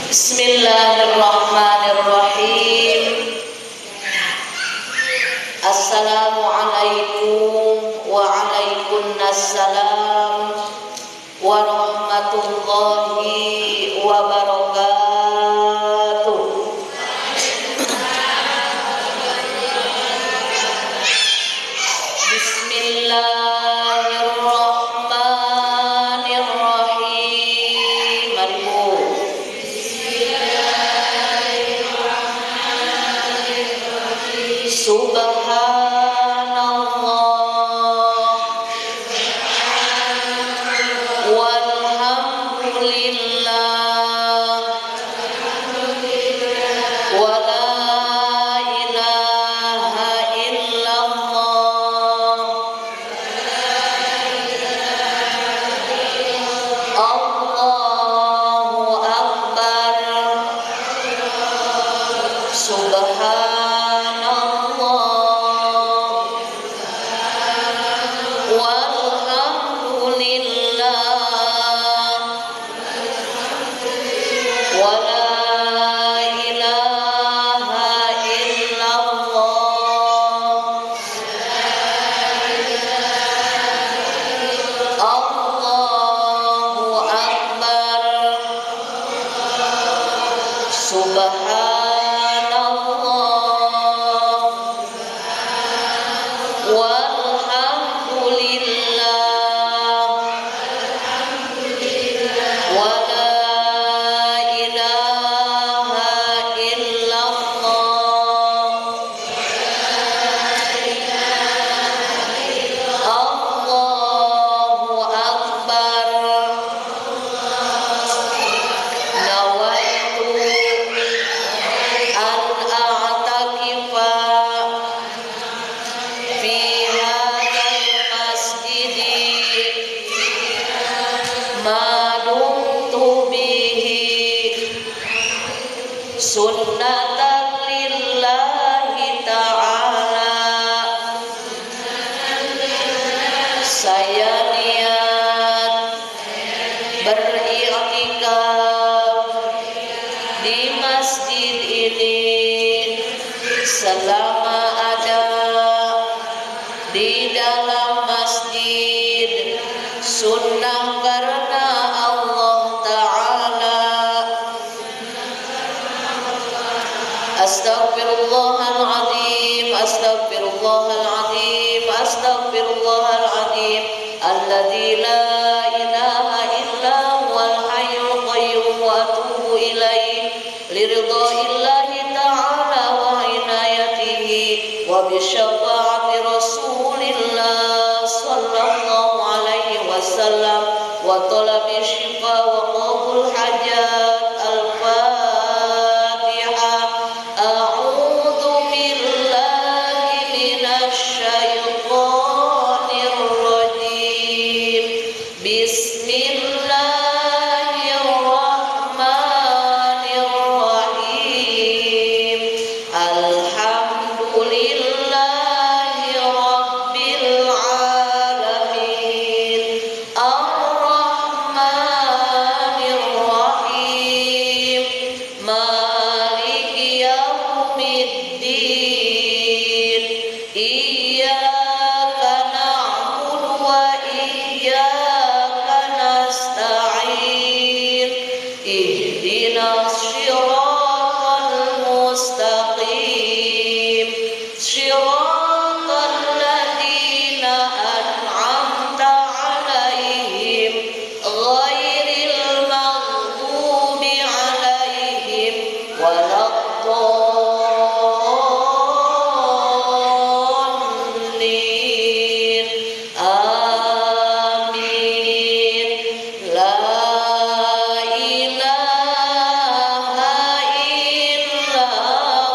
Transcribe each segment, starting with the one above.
Bismillahirrahmanirrahim. Assalamualaikum waalaikumsalam warahmatullahi wabarakatuh. Astaghfirullahaladzim alladzi la ilaha illa huwal hayyul qayyum wa atubu ilaihi liridha'illahi ta'ala wa inayatihi wa bi syafaati rasulillah sallallahu alaihi wasallam wa talabi syifa wa qabul hajat al-fatihah. A'udzu billahi minasy syaithanir rajim. Bismillahirrahmanirrahim. Alhamdulillahi rabbil alamin. Ar-Rahmanir Rahim. Maliki yaumiddin. Iyyaka na'budu wa iyyaka nasta'in. Ihdinas shiratal mustaqim. Shiratal ladzina an'amta 'alaihim ghairil maghdubi 'alaihim waladdallin. Amin. La ilaha illallah.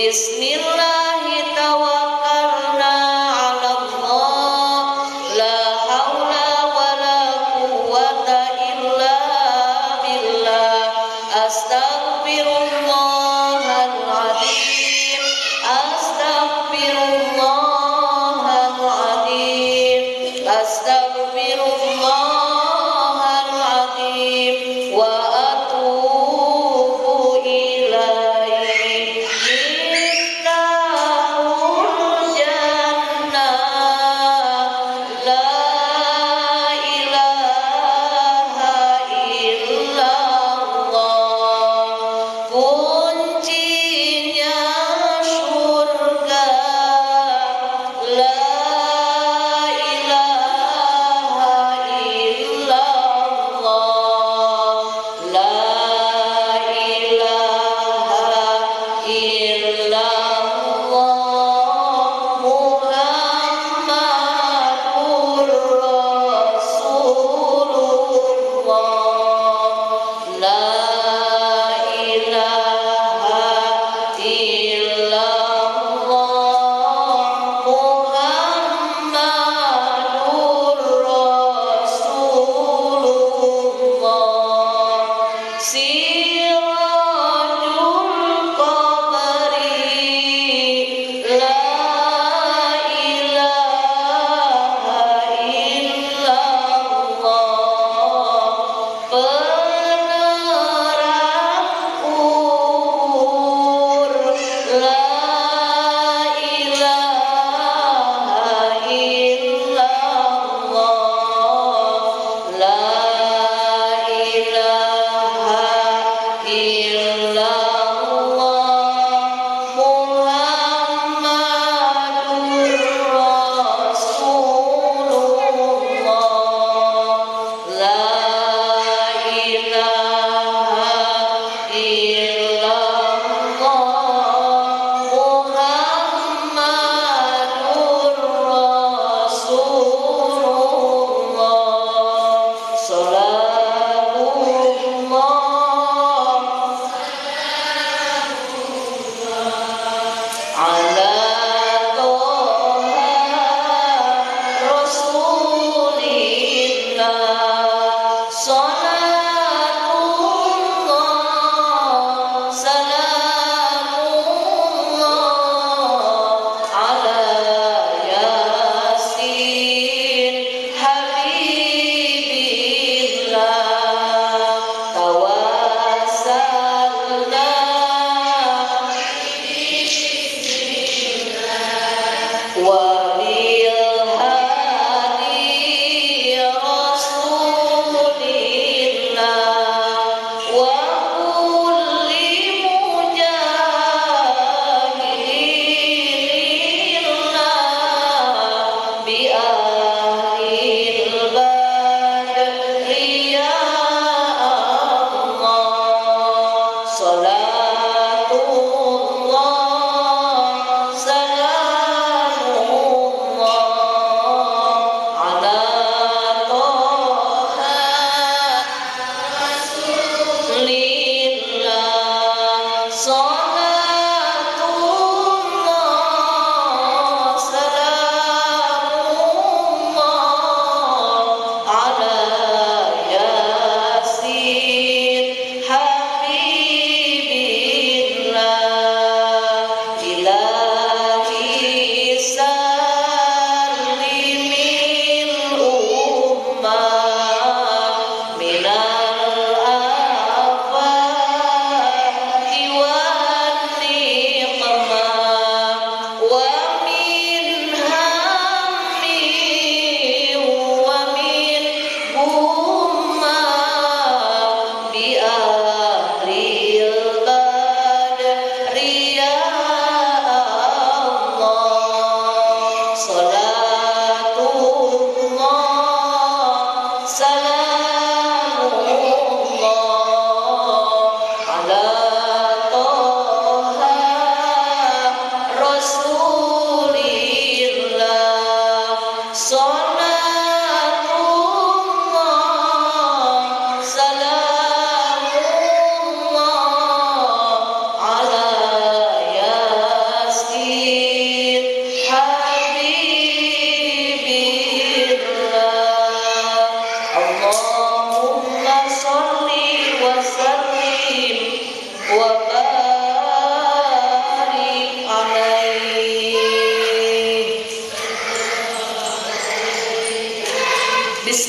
Bismillahi tawakkalna 'ala Allah, la haula wala quwwata illa billah. Astaghfirullahaladzim, astaghfirullahaladzim, astaghfirullahaladzim wa atubu ilaihi. Minta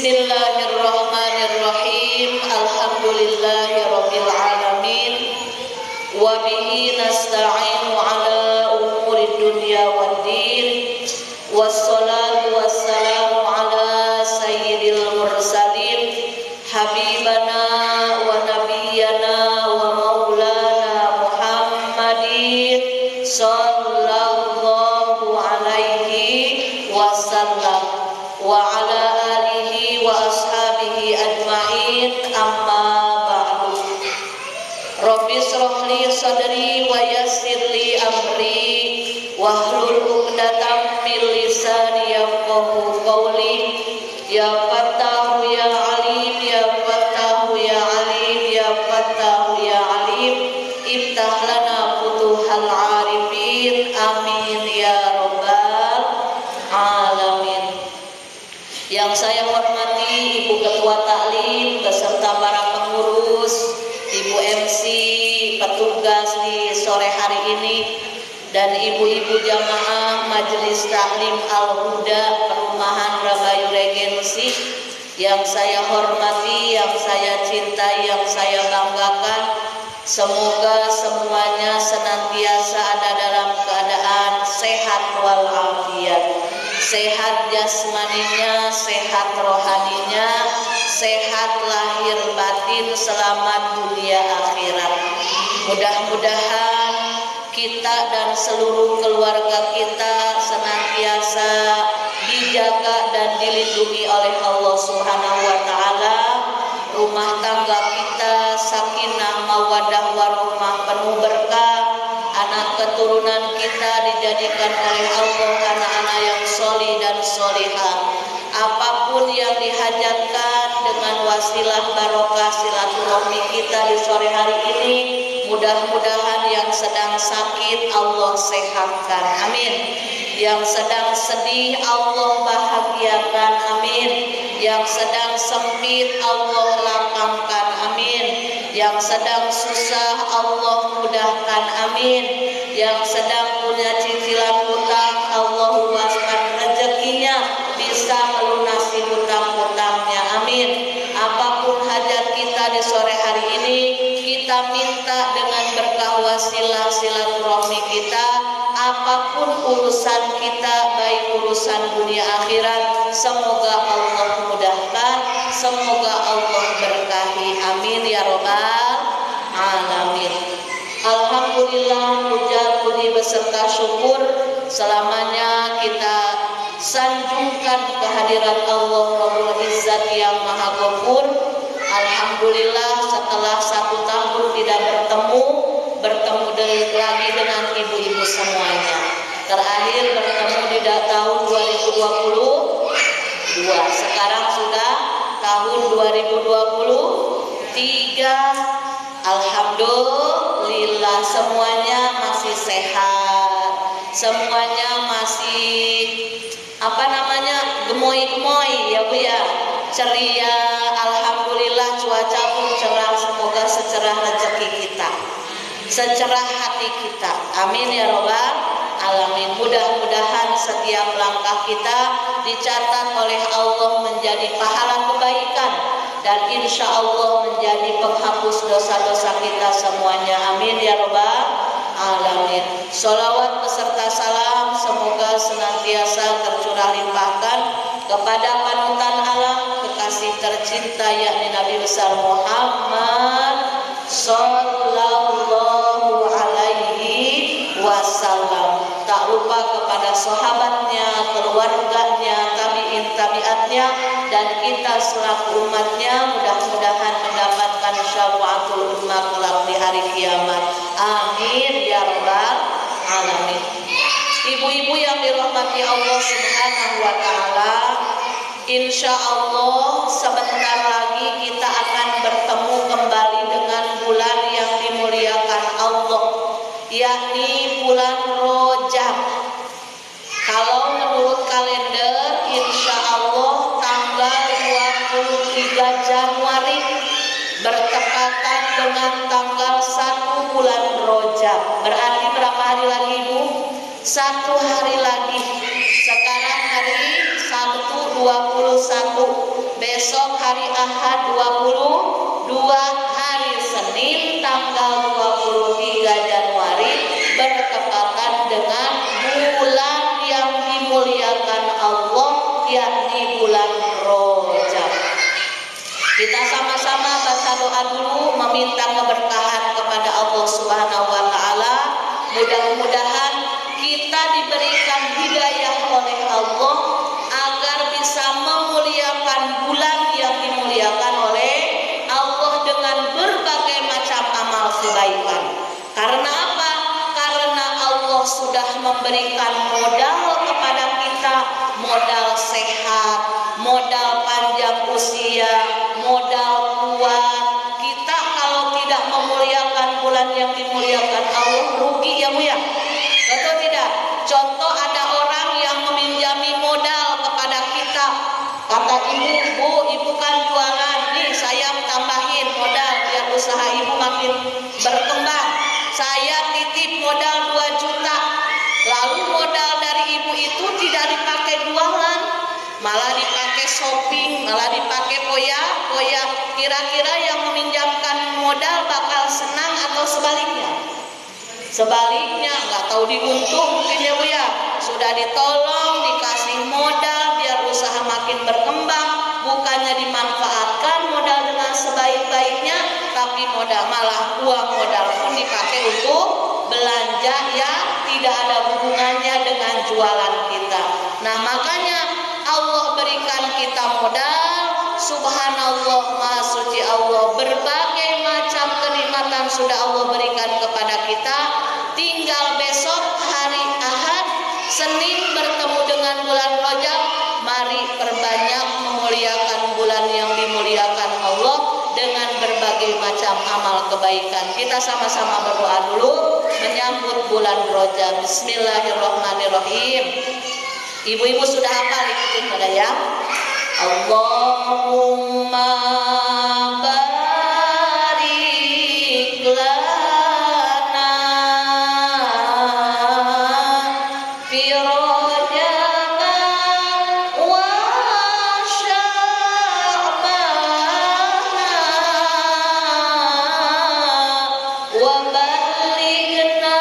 Bismillahirrahmanirrahim. Alhamdulillahirabbil alamin. Wa bihi nasta'inu ala umuri dunya waddin. Wassalatu wassalamu ala sayyidil mursalin habibana wa nabiyyana wa maulana Muhammadin sallallahu alaihi wasallam wa ala alihi wa ashabihi ajma'in, amma ba'du. Rabbi shrah li sadri wa yassir li amri wahlul 'uqdatam min lisani yafqahu qawli. Ya Fattahu ya Alim, ya Fattahu ya Alim, ya Fattahu ya Alim, iftah lana futuhal arifin, amin ya rabbal alamin. Yang saya hormati Ibu Ketua Taklim beserta para pengurus, Ibu MC, petugas di sore hari ini, dan ibu-ibu jamaah Majelis Taklim Al-Huda Perumahan Rabayu Regensi yang saya hormati, yang saya cintai, yang saya banggakan. Semoga semuanya senantiasa ada dalam keadaan sehat walafiat, sehat jasmaninya, sehat rohaninya, sehat lahir batin, selamat dunia akhirat. Mudah-mudahan kita dan seluruh keluarga kita senantiasa dijaga dan dilindungi oleh Allah Subhanahu wa taala. Rumah tangga kita sakinah mawaddah warahmah, penuh berkah. Anak keturunan kita dijadikan oleh Allah anak-anak yang solih dan solihah. Apapun yang dihajatkan dengan wasilah barokah silaturahmi kita di sore hari ini, mudah-mudahan yang sedang sakit Allah sehatkan, amin. Yang sedang sedih Allah bahagiakan, amin. Yang sedang sempit Allah lapangkan, amin. Yang sedang susah Allah mudahkan, amin. Yang sedang punya cicilan hutang Allah luaskan rezekinya, bisa melunasi hutang-hutangnya, amin. Apapun hajat kita di sore hari ini, kita minta dengan berkah wasilah silaturahmi kita. Apapun urusan kita, baik urusan dunia akhirat, semoga Allah mudahkan, semoga Allah berkahi, amin ya robbal alamin. Alhamdulillah, puja puji beserta syukur selamanya kita sanjungkan kehadirat Allah Rabbul Izzat yang Maha Ghafur. Alhamdulillah, setelah 1 tahun tidak bertemu lagi dengan ibu-ibu semuanya. Terakhir bertemu di tahun 2022. Sekarang sudah tahun 2023. Alhamdulillah semuanya masih sehat. Semuanya masih gemoy-gemoy ya Bu ya. Ceria, alhamdulillah cuaca pun cerah, semoga secerah rezeki kita, secerah hati kita, amin ya robbal alamin. Mudah-mudahan setiap langkah kita dicatat oleh Allah menjadi pahala kebaikan dan insya Allah menjadi penghapus dosa-dosa kita semuanya, amin ya robbal alamin. Sholawat beserta salam semoga senantiasa tercurah limpahkan kepada panutan alam, kekasih tercinta yakni Nabi besar Muhammad sallallahu alaihi wasallam. Tak lupa kepada sahabatnya, keluarganya, tabi'in tabi'atnya, dan kita selaku umatnya mudah-mudahan mendapatkan syafaatul ummah kelak di hari kiamat, amin ya rabbal alamin. Ibu-ibu yang dirahmati Allah Subhanahu wa taala, insya Allah sebentar lagi kita akan bertemu kembali dengan bulan yang dimuliakan Allah, yakni bulan Rajab. Kalau menurut kalender, insya Allah tanggal 23 Januari bertepatan dengan tanggal 1 bulan Rajab. Berarti berapa hari lagi Bu? 1 hari lagi. Sekarang hari Sabtu 21 besok hari Ahad 22, hari Senin tanggal 23 Januari bertepatan dengan bulan yang dimuliakan Allah, yakni bulan Rajab. Kita sama-sama baca doa dulu meminta keberkahan kepada Allah Subhanahu wa taala. Mudah-mudahan kita diberikan hidayah oleh Allah agar bisa memuliakan bulan yang dimuliakan oleh Allah dengan berbagai macam amal kebaikan. Karena apa? Karena Allah sudah memberikan modal kepada kita, modal sehat, modal panjang usia, modal kuat. Kita kalau tidak memuliakan bulan yang dimuliakan Allah, rugi ya Bu ya? Betul tidak? Contoh, ada orang yang meminjami modal kepada kita. Kata ibu, Bu, ibu kan jualan, nih saya tambahin modal biar usaha ibu makin berkembang. Saya titip modal 2 juta. Lalu modal dari ibu itu tidak dipakai jualan, malah dipakai shopping, malah dipakai poya-poya. Kira-kira yang meminjamkan modal bakal senang atau sebaliknya? Sebaliknya, nggak tahu diuntung mungkin ya Bu ya. Sudah ditolong, dikasih modal biar usaha makin berkembang, bukannya dimanfaatkan modal dengan sebaik-baiknya, tapi modal malah uang modal pun dipakai untuk belanja yang tidak ada hubungannya dengan jualan kita. Nah, makanya Allah berikan kita modal. Subhanallah, Maha Suci Allah, berbagai macam kenikmatan sudah Allah berikan kepada kita. Tinggal besok hari Ahad, Senin bertemu dengan bulan Rajab. Mari perbanyak memuliakan bulan yang dimuliakan Allah dengan berbagai macam amal kebaikan. Kita sama-sama berdoa dulu menyambut bulan Rajab. Bismillahirrahmanirrahim. Ibu-ibu sudah hafal, ikutin pada ya. Allahumma barik lana fi Rajab wa Sya'ban wa balighna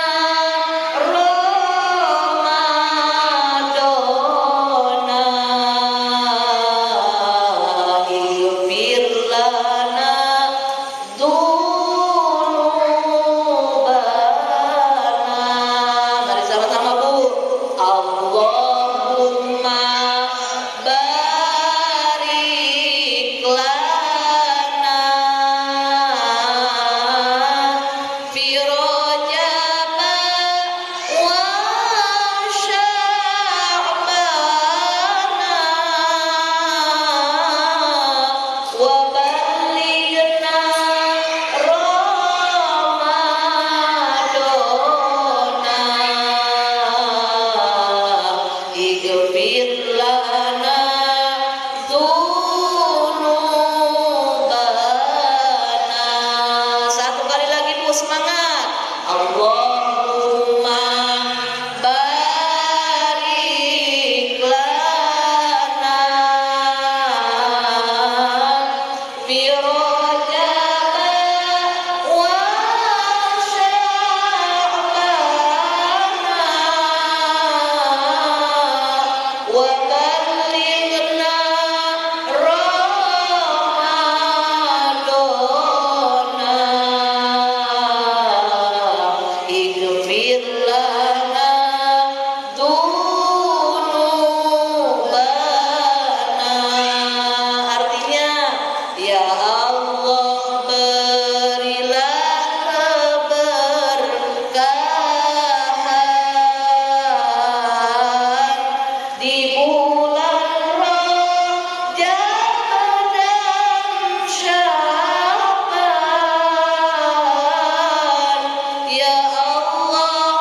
Ya Allah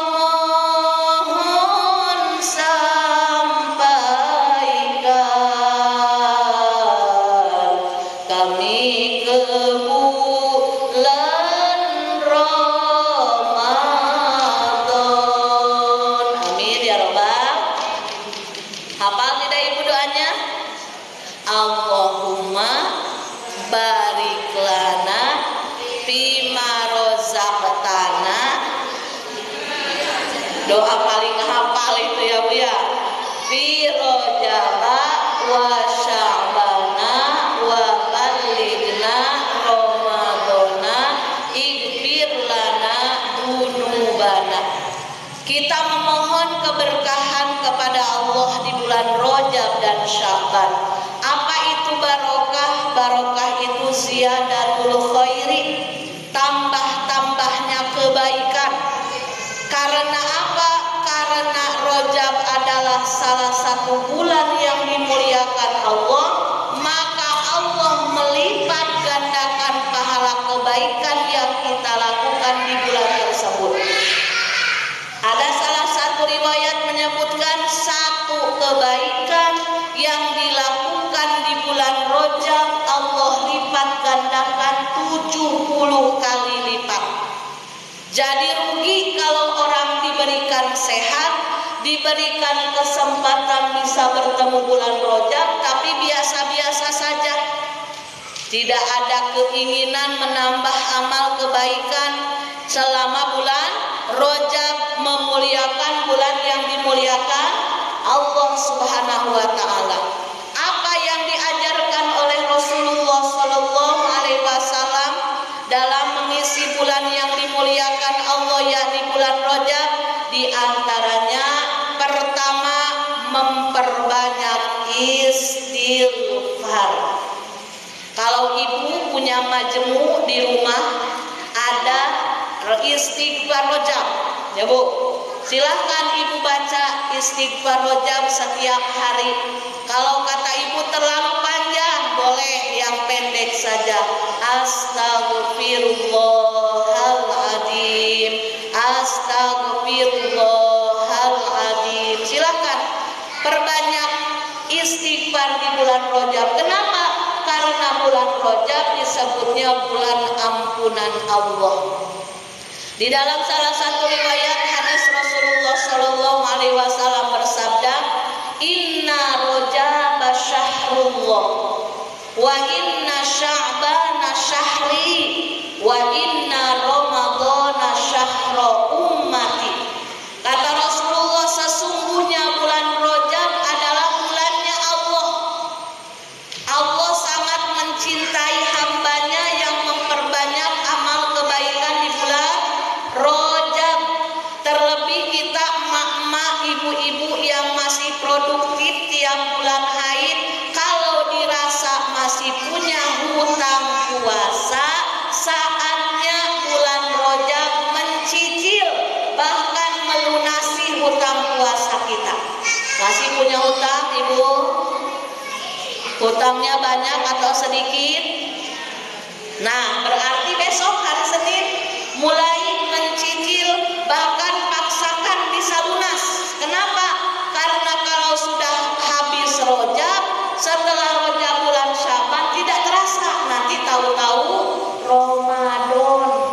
Doa paling hafal itu ya Bu ya. Fi Rajaba wa Sya'bana wa ballighna Ramadana ighfir lana dzunubana. Kita memohon keberkahan kepada Allah di bulan Rajab dan Sya'ban. Apa itu barokah? Barokah itu ziyadatul khairi, tambah-tambahnya kebaikan. Karena apa? Karena Rajab adalah salah satu bulan yang dimuliakan Allah, maka Allah melipat gandakan pahala kebaikan yang kita lakukan di bulan tersebut. Ada salah satu riwayat menyebutkan satu kebaikan yang dilakukan di bulan Rajab Allah lipat gandakan 70 kali lipat. Jadi rugi kalau orang diberikan sehat, diberikan kesempatan bisa bertemu bulan Rajab tapi biasa-biasa saja. Tidak ada keinginan menambah amal kebaikan selama bulan Rajab, memuliakan bulan yang dimuliakan Allah Subhanahu wa taala. Apa yang diajarkan oleh Rasulullah sallallahu alaihi wasallam dalam mengisi bulan yang dimuliakan Allah yakni bulan Rajab, di antaranya pertama memperbanyak istighfar. Kalau ibu punya majmu di rumah ada istighfar Rajab, ya Bu, silahkan ibu baca istighfar Rajab setiap hari. Kalau kata ibu terlalu panjang, boleh yang pendek saja. Astaghfirullahaladzim, astaghfirullahaladzim. Silahkan perbanyak istighfar di bulan Rajab. Kenapa? Karena bulan Rajab disebutnya bulan ampunan Allah. Di dalam salah satu riwayat hadis Rasulullah sallallahu alaihi wasallam bersabda, "Inna Rajaba syahrullah wa inna Sya'bana syahri wa inna Ramadana syahra ummati." Kata Rasulullah, sesungguhnya bulan Rajab adalah bulannya Allah. Allah sangat mencintai hambanya yang memperbanyak amal kebaikan di bulan Rajab. Terlebih kita emak-emak, ibu-ibu yang masih produktif tiap bulan haid, kalau dirasa masih punya hutang puasa, saatnya bulan Rajab mencicil bahkan melunasi hutang puasa kita. Masih punya hutang ibu? Hutangnya banyak atau sedikit? Nah, berarti besok hari Senin mulai mencicil, bahkan paksakan bisa lunas. Kenapa? Karena kalau sudah habis Rajab, setelah Rajab bulan Sya'ban tidak terasa, nanti tahu-tahu Ramadan.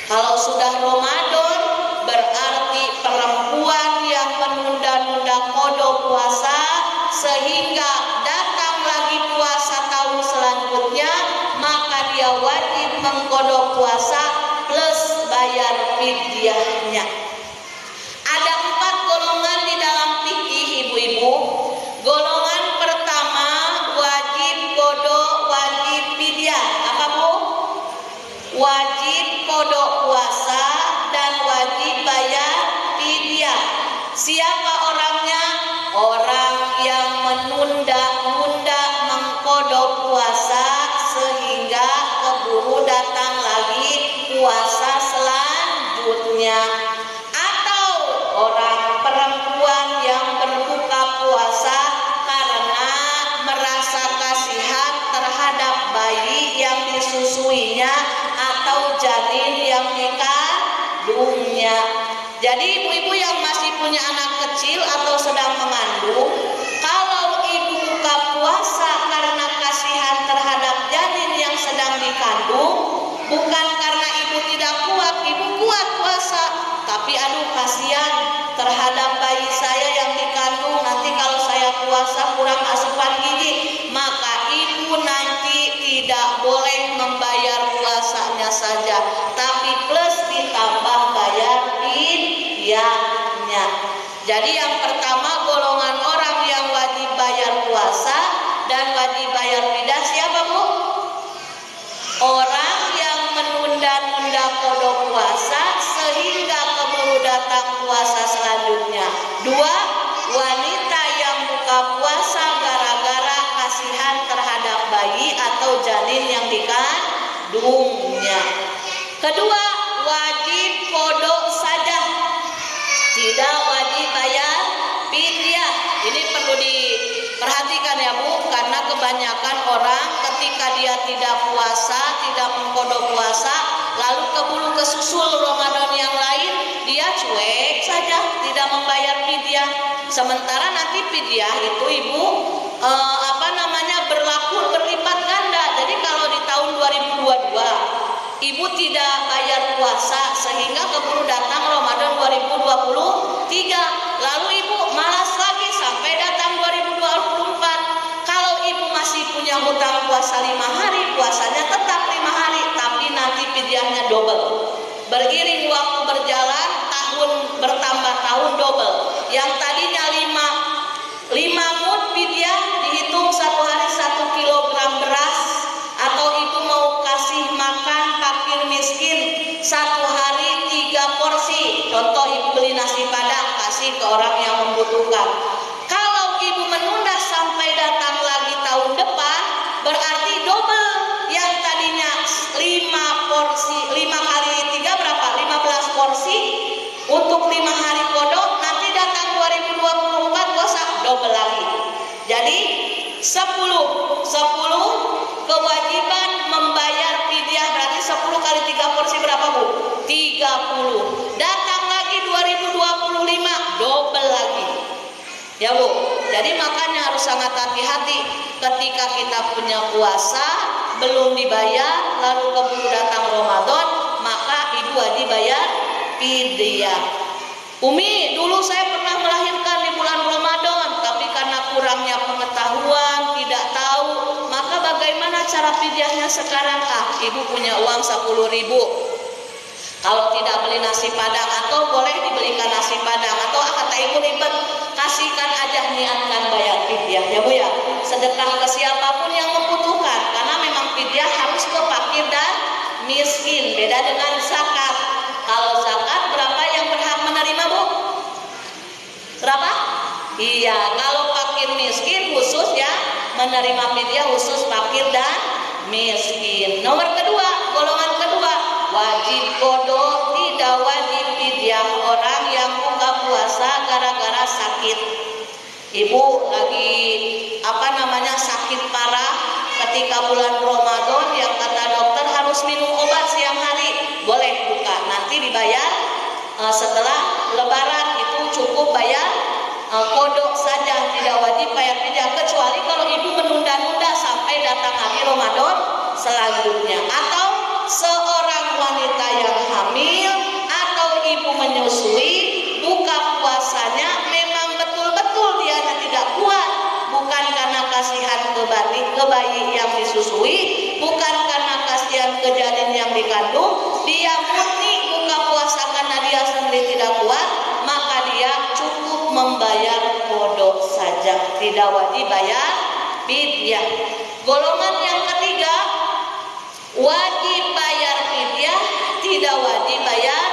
Kalau sudah Ramadan, berarti perempuan yang menunda-nunda qada puasa sehingga datang lagi puasa tahun selanjutnya, maka dia wajib mengqada puasa plus bayar fidyahnya. Ada 4 golongan di dalam fikih ibu-ibu. Golongan pertama wajib qada, wajib fidyah. Apa Bu? Wajib qada puasa dan wajib bayar fidyah. Siapa orangnya? Orang yang menunda-nunda mengqada puasa sehingga keburu datang lagi puasa selanjutnya, atau orang perempuan yang berbuka puasa karena merasa kasihan terhadap bayi yang disusuinya atau janin yang dikandungnya. Jadi ibu-ibu yang masih punya anak kecil atau sedang mengandung, kalau ibu buka puasa karena kasihan terhadap janin yang sedang dikandung, bukan karena ibu tidak kuat, ibu kuat puasa, tapi aduh kasihan terhadap bayi saya yang dikandung, nanti kalau saya puasa kurang asupan gizi, maka ibu nanti tidak boleh membayar puasanya saja, tapi plus ditambah bayar fidyahnya. manfaatnya. Jadi yang pertama golongan orang yang wajib bayar puasa dan wajib bayar fidyah siapa Bu? Orang yang menunda-nunda qada puasa sehingga keburu datang puasa selanjutnya. 2. Wanita yang buka puasa gara-gara kasihan terhadap bayi atau janin yang dikandungnya. Kedua, wajib qada saja, tidak wajib bayar fidyah. Ini perlu diperhatikan ya Bu, karena kebanyakan orang ketika dia tidak puasa, tidak mengqada puasa, lalu keburu kesusul Ramadan yang lain, dia cuek saja, tidak membayar fidyah. Sementara nanti fidyah itu Ibu berlaku berlipat ganda. Jadi kalau di tahun 2022 Ibu tidak bayar puasa sehingga keburu datang Ramadan 2023, lalu Ibu malas lagi sampai datang 2024. Kalau Ibu masih punya hutang puasa 5 hari, puasanya tetap 5 hari, tapi nanti fidyahnya double. Beriring waktu berjalan, tahun bertambah tahun double. Yang tadinya 5 mud fidyah dihitung 1 hari 1 kilogram beras, atau Ibu mau kasih makan fakir miskin 1 hari 3 porsi. Contoh Ibu beli nasi padang kasih ke orang yang membutuhkan. Kalau Ibu menunda sampai datang lagi tahun depan, berarti double. Yang tadinya 5 porsi, 5 kali 3 berapa? 15 porsi untuk 5 hari kodok, nanti datang 2024 gosak double lagi. Jadi 10 kewajiban membayar fidyah, berarti 10 kali 3 porsi berapa Bu? 30. Datang lagi 2025 double lagi. Ya Bu. Jadi makanya harus sangat hati-hati ketika kita punya puasa belum dibayar lalu keburu datang Ramadan, maka Ibu wajib bayar fidyah. Umi, dulu saya pernah melahirkan di bulan Ramadan, tapi karena kurangnya pengetahuan, tidak tahu, maka bagaimana cara fidyahnya sekarang? Ibu punya uang 10.000. Kalau tidak beli nasi padang, atau boleh dibelikan nasi padang, atau kata Ibu ribet, kasihkan aja, niatkan bayar fidyah ya Bu ya. Sedekah ke siapapun yang membutuhkan, karena memang fidyah harus ke fakir dan miskin, beda dengan zakat. Kalau zakat berapa yang berhak menerima Bu? Berapa? Iya, kalau fakir miskin khusus ya menerima fidyah khusus fakir dan miskin. Nomor kedua, golongan kedua, wajib qada, tidak wajib fidyah, orang yang buka puasa gara-gara sakit. Ibu lagi sakit parah ketika bulan Ramadan yang kata dokter harus minum obat siang hari, boleh buka, nanti dibayar setelah lebaran, itu cukup bayar kodok saja, tidak wajib bayar fidyah, kecuali kalau ibu menunda-nunda sampai datang hari Ramadan selanjutnya, atau seorang wanita yang hamil atau ibu menyusui, buka puasanya memang betul-betul dia tidak kuat, bukan karena kasihan ke bayi yang disusui, bukan karena kasihan ke janin yang dikandung, dia murni buka puasa karena dia sendiri tidak kuat, maka dia cukup membayar kodok saja, tidak wajib bayar fidyah. Golongan yang ketiga, wajib bayar fidyah, tidak wajib bayar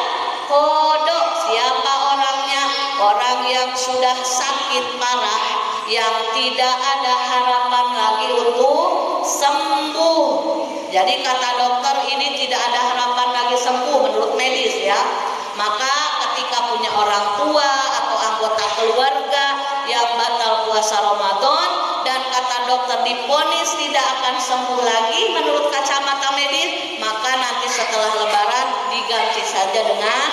kodok. Siapa orangnya? Orang yang sudah sakit parah, yang tidak ada harapan lagi untuk sembuh. Jadi kata dokter ini tidak ada harapan lagi sembuh menurut medis ya. Maka ketika punya orang tua atau anggota keluarga yang batal puasa Ramadan dan kata dokter divonis tidak akan sembuh lagi menurut kacamata medis, maka nanti setelah lebaran diganti saja dengan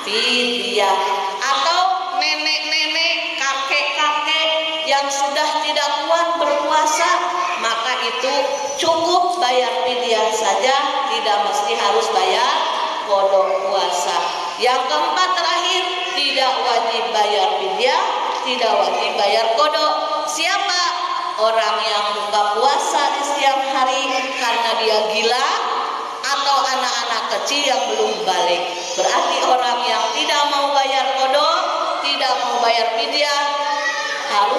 fidyah. Atau nenek-nenek, kakek-kakek yang sudah tidak kuat berpuasa, maka itu cukup bayar fidyah saja, tidak mesti harus bayar kodok puasa. Yang keempat terakhir, tidak wajib bayar fidyah, tidak wajib bayar kodok. Siapa? Orang yang buka puasa di siang hari karena dia gila, atau anak-anak kecil yang belum balik. Berarti orang yang tidak mau bayar kodok, tidak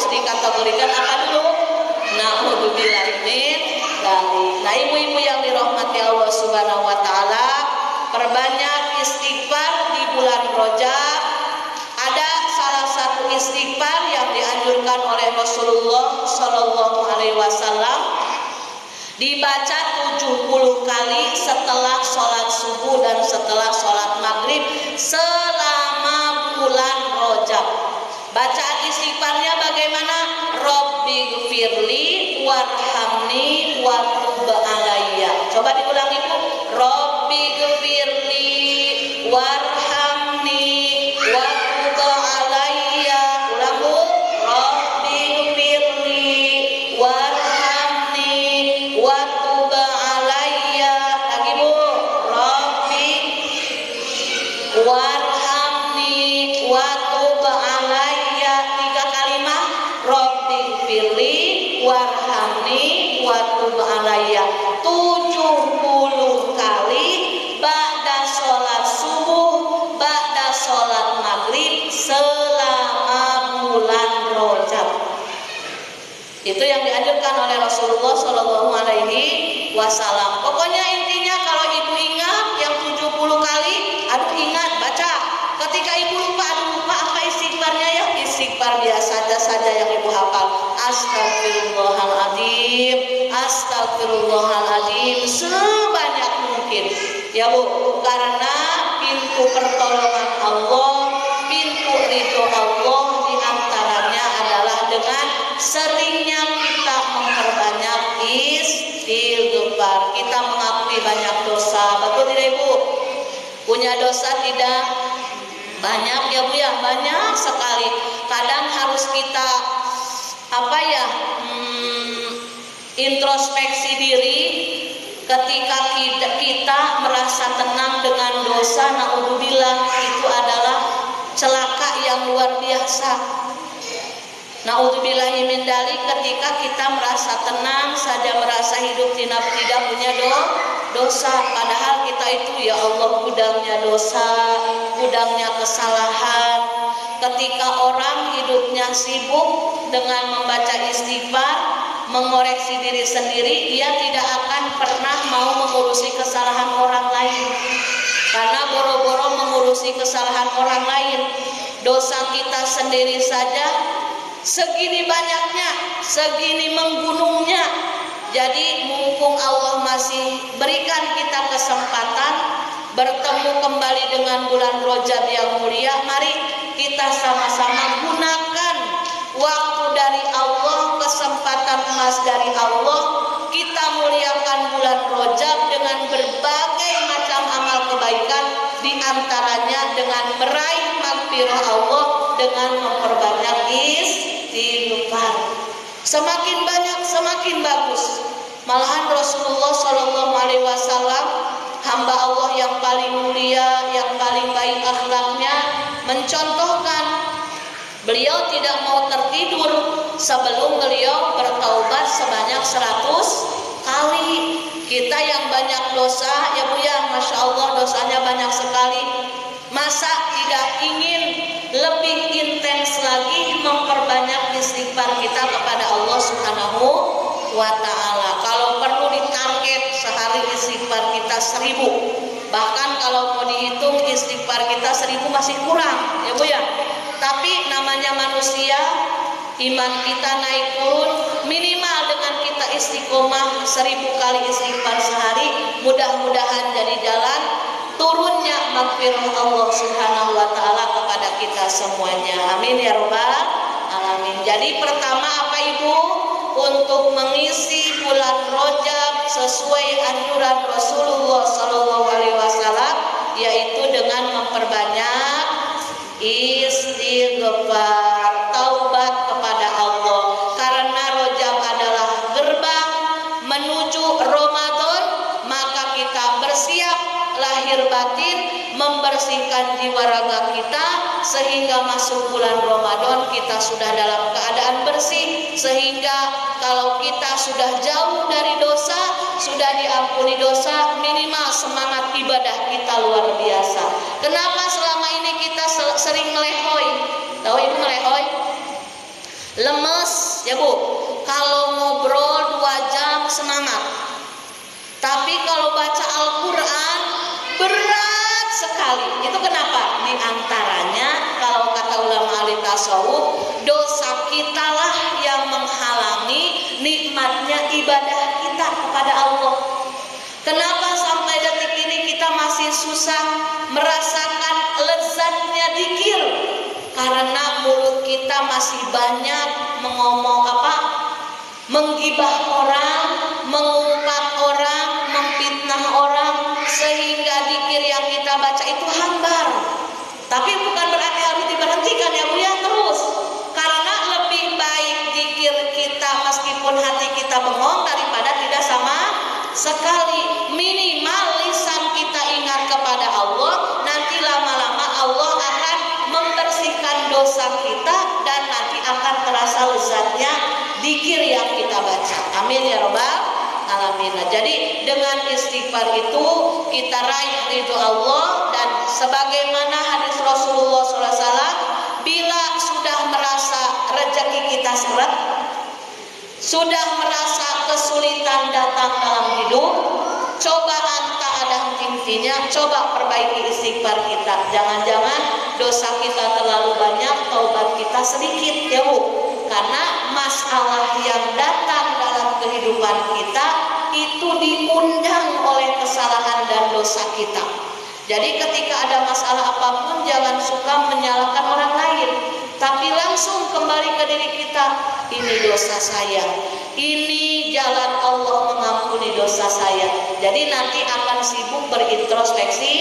harus dikategorikan apa dulu? Na'udzubillah min dzalik. Nah, ibu-ibu yang dirahmati Allah Subhanahu wa taala, perbanyak istighfar di bulan Rajab. Ada salah satu istighfar yang dianjurkan oleh Rasulullah Shallallahu alaihi wasallam dibaca 70 kali setelah sholat subuh dan setelah sholat maghrib selama bulan Rajab. Bacaan istighfarnya bagaimana? Rabbighfirli warhamni wa tub alayya. Coba diulangi Bu. Rabbighfirli warhamni wa tub alayya. Ulang Bu. Rabbighfirli warhamni wa tub alayya. Lagi Bu. Rabbi warhamni wa tub alayya. 3 kalimat. Rabbighfirli warhamni wa tub alayya. 70 kali ba'da sholat subuh, ba'da sholat maghrib selama bulan Rajab. Itu yang dianjurkan oleh Rasulullah Shallallahu alaihi wasallam. Pokoknya intinya kalau ibu ingat yang 70 kali, aduh ingat baca. Ketika ibu lupa, aduh lupa apa istighfarnya ya? Istighfar biasa saja yang ibu hafal. Astagfirullahaladzim, astagfirullahaladzim sebanyak mungkin. Ya Bu, karena pintu pertolongan Allah, pintu ridho Allah diantaranya adalah dengan seringnya kita memperbanyak istighfar. Kita mengakui banyak dosa. Betul tidak Ibu? Punya dosa tidak? Banyak ya Bu ya, banyak sekali. Kadang harus kita introspeksi diri. Ketika kita merasa tenang dengan dosa, naudzubillah, itu adalah celaka yang luar biasa. Naudzubillahi min dzalik, ketika kita merasa tenang saja, merasa hidup tidak punya dosa, padahal kita itu ya Allah gudangnya dosa, gudangnya kesalahan. Ketika orang hidupnya sibuk dengan membaca istighfar, mengoreksi diri sendiri, dia tidak akan pernah mau mengurusi kesalahan orang lain. Karena boro-boro mengurusi kesalahan orang lain, dosa kita sendiri saja segini banyaknya, segini menggunungnya. Jadi mumpung Allah masih berikan kita kesempatan bertemu kembali dengan bulan Rajab yang mulia, mari kita sama-sama gunakan waktu dari Allah, kesempatan emas dari Allah. Kita muliakan bulan Rajab dengan berbagai macam amal kebaikan, diantaranya dengan meraih maghfirah Allah dengan memperbanyak istighfar. Semakin banyak semakin bagus. Malahan Rasulullah Shallallahu alaihi wasallam, hamba Allah yang paling mulia, yang paling baik akhlaknya, mencontohkan beliau tidak mau tertidur sebelum beliau bertaubat sebanyak 100 kali. Kita yang banyak dosa ya Bu ya, Masya Allah dosanya banyak sekali. Masa tidak ingin lebih intens lagi memperbanyak istighfar kita kepada Allah Subhanahu wa ta'ala. Kalau perlu ditarget sehari istighfar kita 1000. Bahkan kalau mau dihitung istighfar kita 1000 masih kurang ya Bu ya. Tapi namanya manusia, iman kita naik turun. Minimal dengan kita istiqomah 1000 kali istighfar sehari, mudah-mudahan jadi jalan turunnya maghfirah Allah Subhanahu wa ta'ala kepada kita semuanya. Amin ya rabbal alamin. Jadi pertama apa Ibu? Untuk mengisi bulan Rajab sesuai anjuran Rasulullah Sallallahu alaihi wasallam, yaitu dengan memperbanyak istighfar, taubat kepada Allah. Karena Rajab adalah gerbang menuju Ramadan, maka kita bersiap lahir batin, membersihkan jiwa raga kita, sehingga masuk bulan Ramadan kita sudah dalam keadaan bersih, sehingga kalau kita sudah jauh dari dosa, sudah diampuni dosa, minimal semangat ibadah kita luar biasa. Kenapa selama ini kita sering melehoi? Tahu Ibu melehoi? lemes ya Bu. Kalau ngobrol 2 jam semangat, tapi kalau baca Al-Quran berat sekali. Itu kenapa? Di antaranya kalau kata ulama ahli tasawuf, dosa kita lah yang menghalangi nikmatnya ibadah kita kepada Allah. Kenapa sampai detik ini kita masih susah merasakan lezatnya dzikir? Karena mulut kita masih banyak mengomong menggibah orang, mengumpat orang, memfitnah orang, sehingga dzikir yang kita baca itu hambar. Tapi bukan berarti harus diberhentikan ya Bu ya, terus. Karena lebih baik dzikir kita meskipun hati kita bengong daripada tidak sama sekali. Minimal lisan kita ingat kepada Allah, nanti lama-lama Allah akan membersihkan dosa kita dan nanti akan terasa lezatnya dzikir yang kita baca. Amin ya robbal alamin. Jadi dengan istighfar itu kita raih ridho Allah, dan sebagaimana hadis Rasulullah SAW, bila sudah merasa rezeki kita seret, sudah merasa kesulitan datang dalam hidup, cobaan tak ada henti-hentinya, coba perbaiki istighfar kita. Jangan-jangan dosa kita terlalu banyak, taubat kita sedikit ya Bu. Karena masalah yang datang dalam kehidupan kita itu diundang oleh kesalahan dan dosa kita. Jadi ketika ada masalah apapun, jangan suka menyalahkan orang lain, tapi langsung kembali ke diri kita. Ini dosa saya, ini jalan Allah mengampuni dosa saya. Jadi nanti akan sibuk berintrospeksi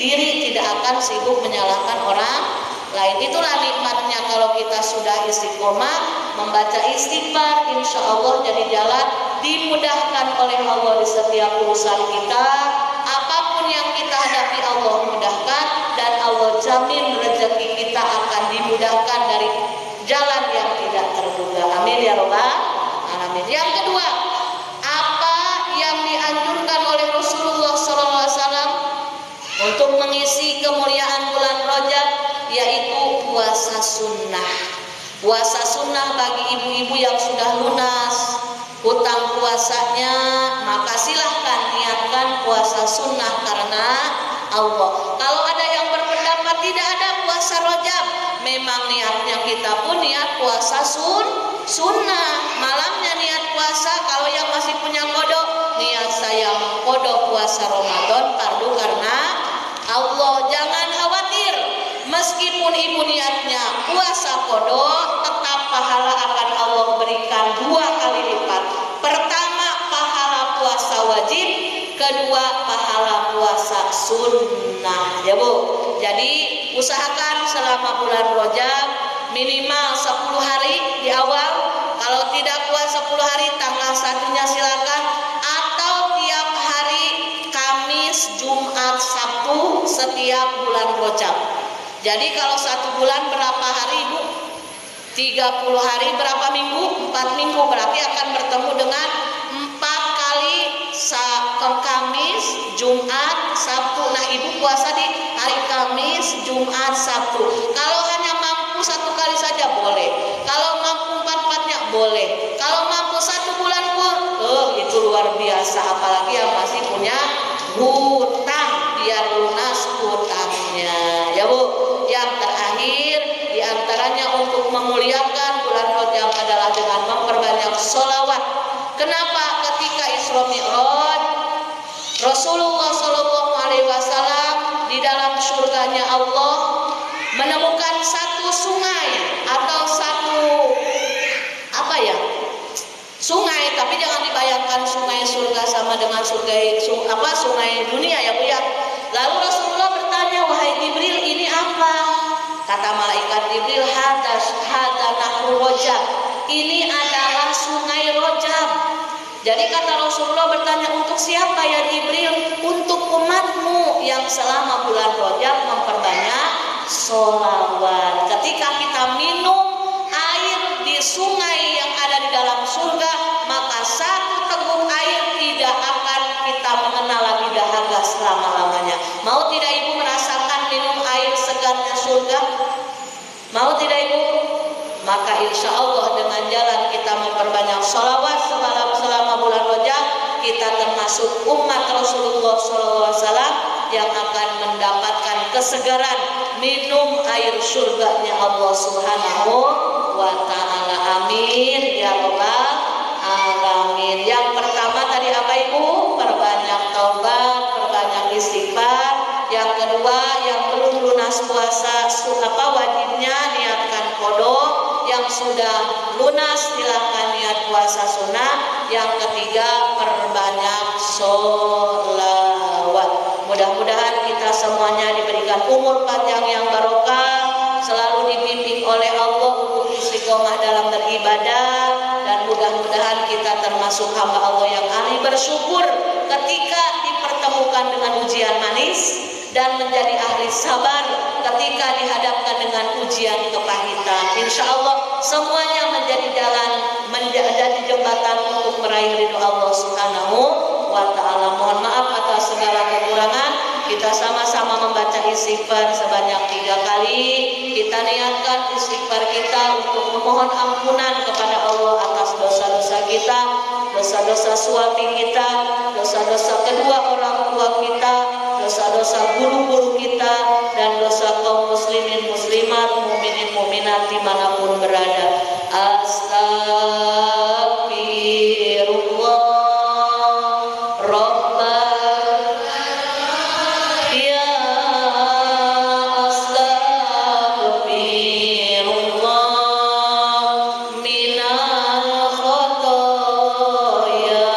diri, tidak akan sibuk menyalahkan orang lain. Itulah nikmatnya kalau kita sudah istiqomah membaca istighfar, insya Allah jadi jalan dimudahkan oleh Allah di setiap urusan kita. Apapun yang kita hadapi Allah mudahkan, dan Allah jamin rezeki kita akan dimudahkan dari jalan yang tidak terduga. Amin ya robbal alamin. Yang kedua, apa yang dianjurkan oleh Rasulullah SAW untuk mengisi kemuliaan bulan Rajab, yaitu puasa sunnah. Puasa sunnah bagi ibu-ibu yang sudah lunas hutang puasanya, maka silahkan niatkan puasa sunnah karena Allah. Kalau ada yang berpendapat tidak ada puasa Rajab, memang niatnya kita pun niat puasa sunnah. Malamnya niat puasa. Kalau yang masih punya kodok, niat saya mengkodok puasa Ramadan fardu karena Allah. Jangan khawatir, meskipun ibu niatnya puasa kodok, tetap pahala akan Allah berikan 2 kali lipat. Pertama, pahala puasa wajib, kedua, pahala puasa sunnah ya Bu. Jadi usahakan selama bulan Rajab minimal 10 hari di awal. Kalau tidak kuat 10 hari, tanggal 1-nya silakan, atau tiap hari Kamis, Jumat, Sabtu setiap bulan Rajab. Jadi kalau 1 bulan berapa hari Bu? 30 hari berapa minggu? 4 minggu, berarti akan bertemu dengan 4 kali Kamis, Jumat, Sabtu. Nah ibu puasa di hari Kamis, Jumat, Sabtu. Kalau hanya mampu 1 kali saja boleh. Kalau mampu 4-4-nya boleh. Kalau mampu 1 bulan pun, itu luar biasa. Apalagi yang masih punya hutang, biar lunas hutangnya ya Bu. Yang terakhir diantaranya untuk memuliakan bulan Rajab adalah dengan memperbanyak sholawat. Kenapa? Ketika Isra Mi'raj, Rasulullah SAW di dalam surganya Allah menemukan 1 sungai atau 1 sungai, tapi jangan dibayangkan sungai surga sama dengan sungai dunia ya Bu ya. Lalu Rasulullah bertanya, wahai Jibril, ini apa? Kata malaikat Jibril, hada nahru Rajab. Ini adalah sungai Rajab. Jadi kata Rasulullah bertanya, untuk siapa ya Jibril? Untuk umatmu yang selama bulan Rajab memperbanyak sholawat. Ketika kita minum air di sungai yang ada di dalam surga, maka 1 teguk air tidak akan kita mengenal lagi dahaga selama-lamanya. Mau tidak ibu merasakan minum air segarnya surga? Mau tidak ibu? Maka insya Allah dengan jalan kita memperbanyak sholawat semalam selama bulan Rajab, kita termasuk umat Rasulullah SAW yang akan mendapatkan kesegaran minum air surganya Allah Subhanahu wa Ta'ala. Amin ya Rabbal alamin. Yang pertama tadi apa Ibu? Perbanyak taubat, perbanyak istighfar. Yang kedua, yang belum lunas puasa wajibnya niatkan qada. Yang sudah lunas silahkan niat puasa sunnah. Yang ketiga, perbanyak sholawat. Mudah-mudahan kita semuanya diberikan umur panjang yang barokah, selalu dibimbing oleh Allah untuk istiqomah dalam beribadah, dan mudah-mudahan kita termasuk hamba Allah yang ahli bersyukur ketika dipertemukan dengan ujian manis, dan menjadi ahli sabar ketika dihadapkan dengan ujian kepahitan. Insya Allah semuanya menjadi jalan, menjadi jembatan untuk meraih ridho Allah Subhanahu wa Ta'ala. Mohon maaf atas segala kekurangan. Kita sama-sama membaca istighfar sebanyak 3 kali. Kita niatkan istighfar kita untuk memohon ampunan kepada Allah atas dosa-dosa kita, dosa-dosa suami kita, dosa-dosa kedua orang tua kita, dosa-dosa guru-guru kita, dan dosa kaum muslimin muslimat, mukminin mukminat dimanapun berada. Astagfirullah Rabbana ya astagfirullah minal khotoya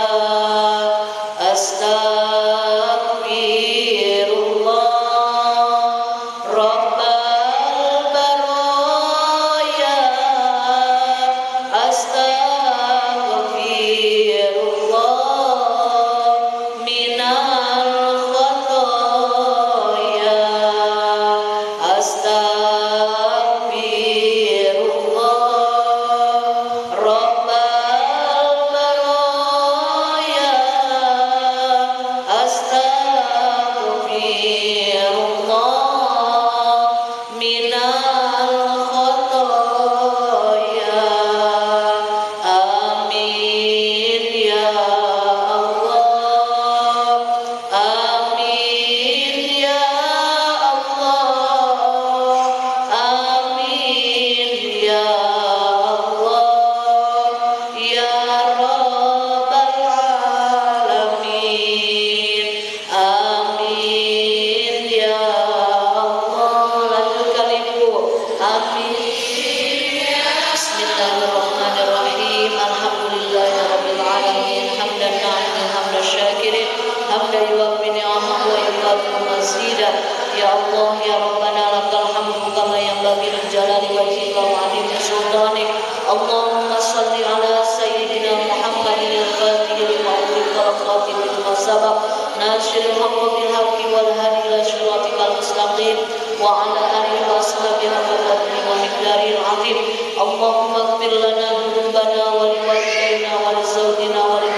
Ya Allah ya Rabbana lakal hamdu kama yanbaghi li jalali wajhika wa 'azimi sultanik. Allahumma shalli ala sayyidina Muhammadin al-fatih lima ughliqa wal khatim lima sabaq nasiril haqqi bil haqqi wal hadi ila siratikal mustaqim wa ala alihi wa ashabihi wa miqdaril 'azim. Allahumma ighfir lana dhunubana wa liwalidayna wa lizawjina wa lil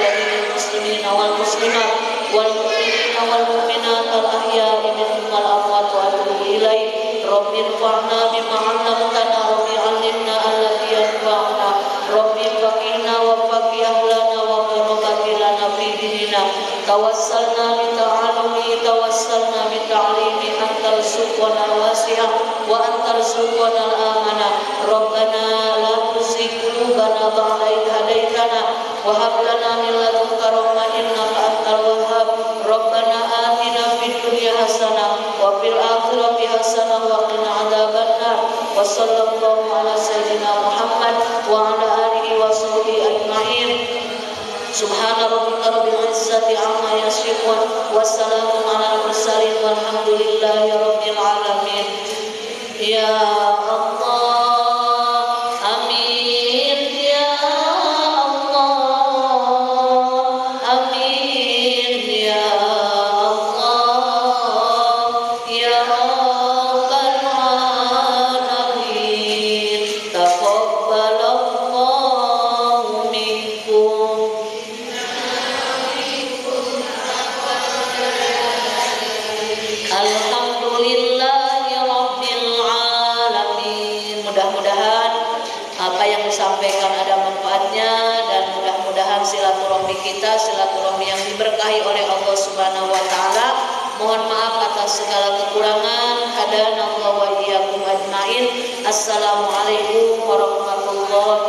muslimina wal muslimat wal mu'minina wal mu'minat al ahya'i minhum wal amwat wa atubu ilaik. Rabbi infa'na bima 'allamtana, Rabbi 'allimna alladhi yanfa'una, Rabbi faqihna wa faqih ahlana wa barakati lana fi dinina. Tawassalna bi ta'alumi, tawassalna bi ta'limi, antal suqwana wasi'ah wa antal suqwana al-amana. Rabbana la tuzigh qulubana ba'da idh hadaitana wa hab lana min ladunka rahmah innaka antal wahhab. Rabbana atina fid dunya hasanah wa fil akhirati hasanah wa qina adzabannar. Wa sallallahu ala sayyidina Muhammad wa ala alihi wa sahbihi ajma'in. Subhana rabbika rabbil izzati amma yasifun wa salamun alal mursalin walhamdulillahi rabbil alamin. Ya Allah, amin ya Allah, amin ya Allah, ya Rabbal alamin. Taqabbalallahu minkum. Alhamdulillahi rabbil alamin. Mudah-mudahan apa yang disampaikan ada manfaatnya, dan mudah-mudahan silaturahmi kita silaturahmi yang diberkahi oleh Allah Subhanahu wa taala. Mohon maaf atas segala kekurangan. Hadanallahu wa iyyakum ajmain. Assalamualaikum warahmatullahi